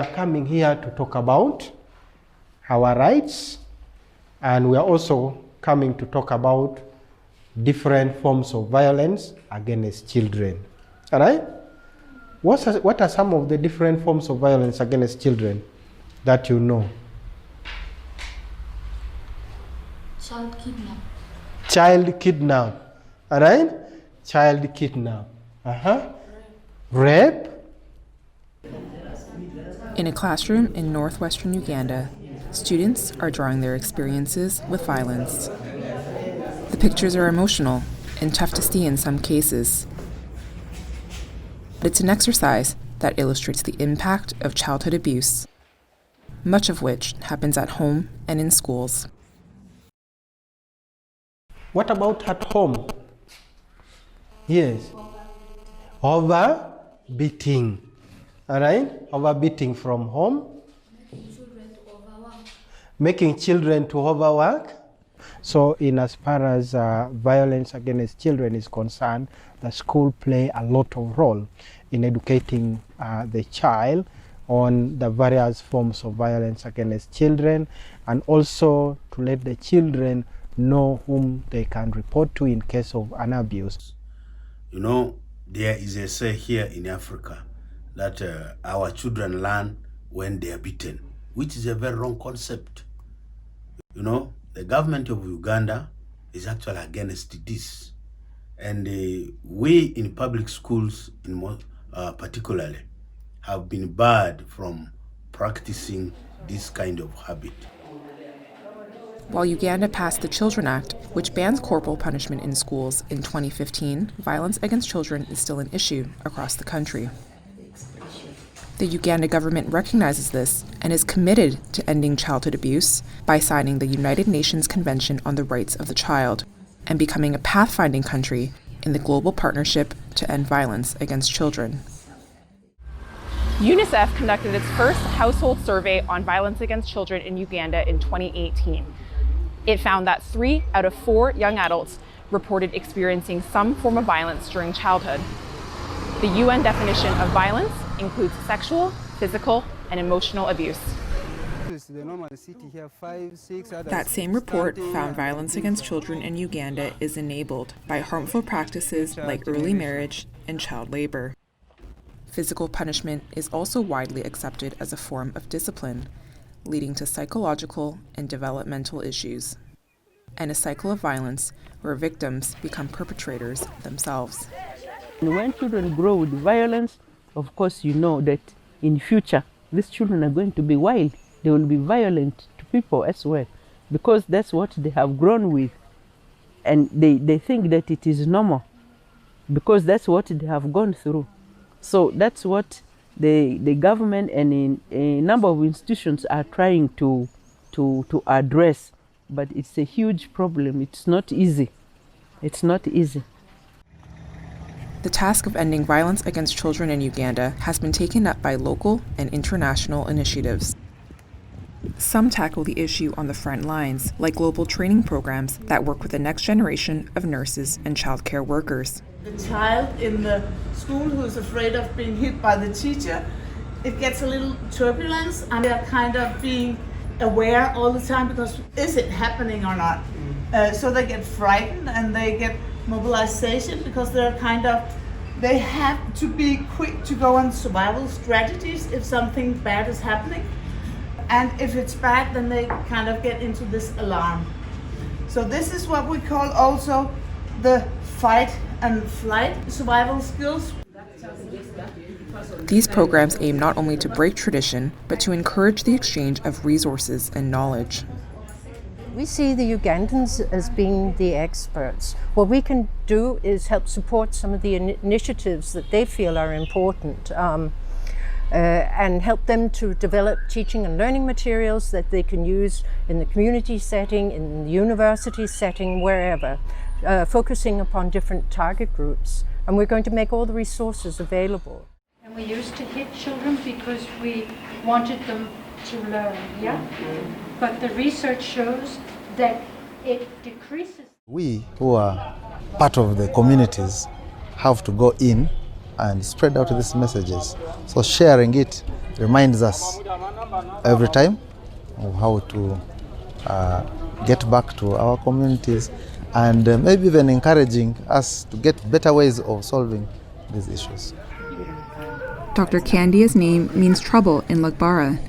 are coming here to talk about our rights, and we are also coming to talk about different forms of violence against children. All right? What are some of the different forms of violence against children that you know? Child kidnap. Child kidnap. All right? Child kidnap. Rape. In a classroom in northwestern Uganda, students are drawing their experiences with violence. The pictures are emotional and tough to see in some cases. But it's an exercise that illustrates the impact of childhood abuse, much of which happens at home and in schools. What about at home? Yes. Overbeating. All right? Overbeating from home. Making children to overwork. So in as far as violence against children is concerned, the school play a lot of role in educating the child on the various forms of violence against children, and also to let the children know whom they can report to in case of an abuse. You know, there is a say here in Africa that our children learn when they are beaten, which is a very wrong concept. You know, the government of Uganda is actually against this. And we in public schools particularly have been barred from practicing this kind of habit. While Uganda passed the Children Act, which bans corporal punishment in schools in 2015, violence against children is still an issue across the country. The Uganda government recognizes this and is committed to ending childhood abuse by signing the United Nations Convention on the Rights of the Child and becoming a pathfinding country in the global partnership to end violence against children. UNICEF conducted its first household survey on violence against children in Uganda in 2018. It found that 3 out of 4 young adults reported experiencing some form of violence during childhood. The UN definition of violence includes sexual, physical, and emotional abuse. That same report found violence against children in Uganda is enabled by harmful practices like early marriage and child labor. Physical punishment is also widely accepted as a form of discipline, leading to psychological and developmental issues, and a cycle of violence where victims become perpetrators themselves. When children grow with violence, of course you know that in future these children are going to be wild. They will be violent to people as well, because that's what they have grown with, and they think that it is normal because that's what they have gone through. So that's what the government and a number of institutions are trying to address, but it's a huge problem. It's not easy. It's not easy. The task of ending violence against children in Uganda has been taken up by local and international initiatives. Some tackle the issue on the front lines, like global training programs that work with the next generation of nurses and childcare workers. The child in the school who is afraid of being hit by the teacher, it gets a little turbulence, and they're kind of being aware all the time because is it happening or not? So they get frightened and they get mobilization because they have to be quick to go on survival strategies if something bad is happening. And if it's bad, then they kind of get into this alarm. So this is what we call also the fight and flight survival skills. These programs aim not only to break tradition, but to encourage the exchange of resources and knowledge. We see the Ugandans as being the experts. What we can do is help support some of the initiatives that they feel are important. And help them to develop teaching and learning materials that they can use in the community setting, in the university setting, wherever, focusing upon different target groups. And we're going to make all the resources available. And we used to hit children because we wanted them to learn, yeah? But the research shows that it decreases. We who are part of the communities have to go in and spread out these messages. So sharing it reminds us every time of how to get back to our communities, and maybe even encouraging us to get better ways of solving these issues. Dr. Kandia's name means trouble in Lugbara,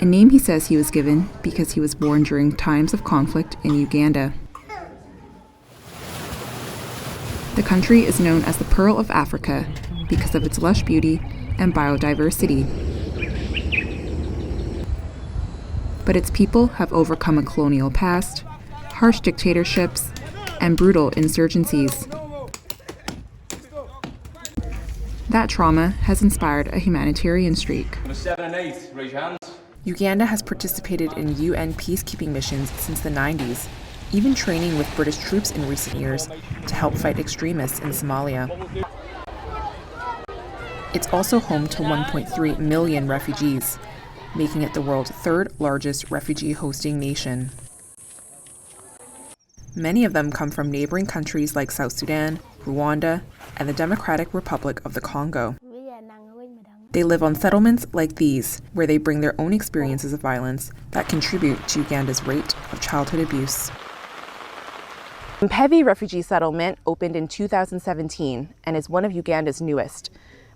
a name he says he was given because he was born during times of conflict in Uganda. The country is known as the Pearl of Africa because of its lush beauty and biodiversity. But its people have overcome a colonial past, harsh dictatorships, and brutal insurgencies. That trauma has inspired a humanitarian streak. Uganda has participated in UN peacekeeping missions since the 90s, even training with British troops in recent years to help fight extremists in Somalia. It's also home to 1.3 million refugees, making it the world's third largest refugee hosting nation. Many of them come from neighboring countries like South Sudan, Rwanda, and the Democratic Republic of the Congo. They live on settlements like these, where they bring their own experiences of violence that contribute to Uganda's rate of childhood abuse. Mpevi Refugee Settlement opened in 2017 and is one of Uganda's newest,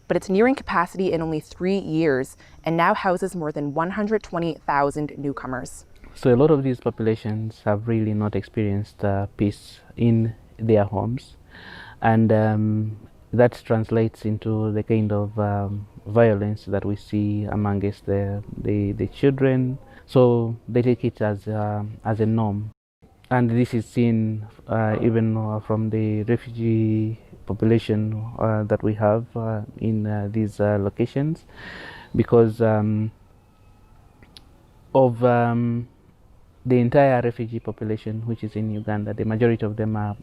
but it's nearing capacity in only 3 years and now houses more than 120,000 newcomers. So a lot of these populations have really not experienced peace in their homes, and that translates into the kind of violence that we see amongst the children. So they take it as a norm, and this is seen even from the refugee population that we have in these locations, because of the entire refugee population which is in Uganda, the majority of them are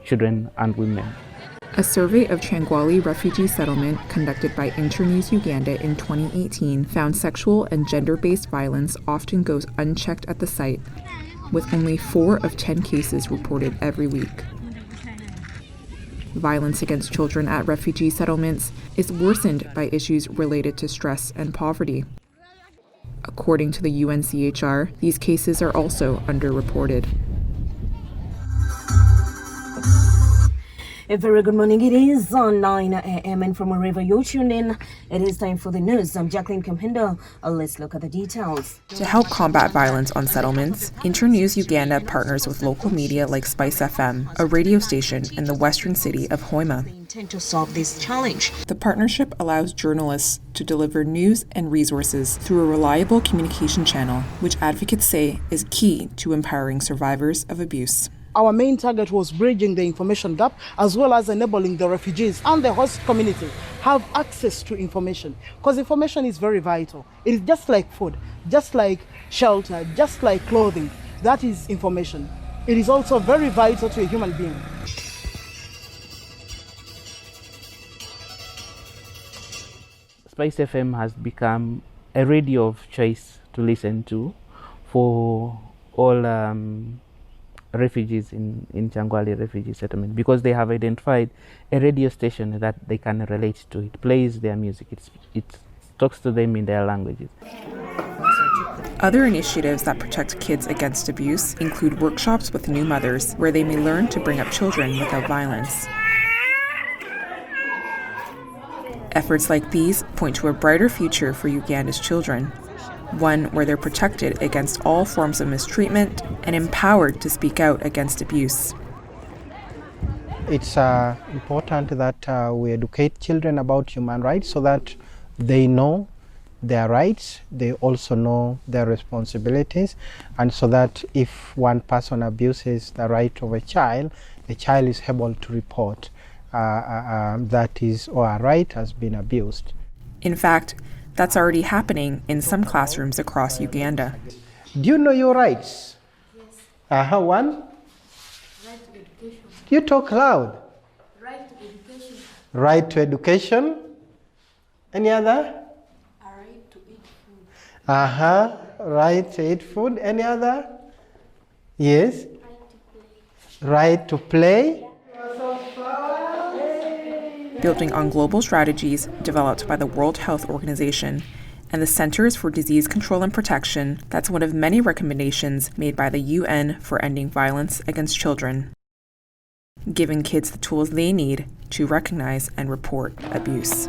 children and women. A survey of Changwali refugee settlement conducted by Internews Uganda in 2018 found sexual and gender-based violence often goes unchecked at the site, with only 4 of 10 cases reported every week. Violence against children at refugee settlements is worsened by issues related to stress and poverty. According to the UNCHR, these cases are also underreported. A very good morning. It is on 9 a.m. and from wherever you're tuned in, it is time for the news. I'm Jacqueline Kampindo. Let's look at the details. To help combat violence on settlements, Internews Uganda partners with local media like Spice FM, a radio station in the western city of Hoima. They intend to solve this challenge. The partnership allows journalists to deliver news and resources through a reliable communication channel, which advocates say is key to empowering survivors of abuse. Our main target was bridging the information gap, as well as enabling the refugees and the host community have access to information, because information is very vital. It is just like food, just like shelter, just like clothing. That is information. It is also very vital to a human being. Spice FM has become a radio of choice to listen to for all refugees in Changwali refugee settlement, because they have identified a radio station that they can relate to. It plays their music, it talks to them in their languages. Other initiatives that protect kids against abuse include workshops with new mothers where they may learn to bring up children without violence. Efforts like these point to a brighter future for Uganda's children, one where they're protected against all forms of mistreatment and empowered to speak out against abuse. It's important that we educate children about human rights so that they know their rights, they also know their responsibilities, and so that if one person abuses the right of a child is able to report that his or her right has been abused. In fact, that's already happening in some classrooms across Uganda. Do you know your rights? Yes. One? Right to education. You talk loud. Right to education. Right to education. Any other? A right to eat food. Right to eat food. Any other? Yes. Right to play. building on global strategies developed by the World Health Organization and the Centers for Disease Control and Protection. That's one of many recommendations made by the UN for ending violence against children, giving kids the tools they need to recognize and report abuse.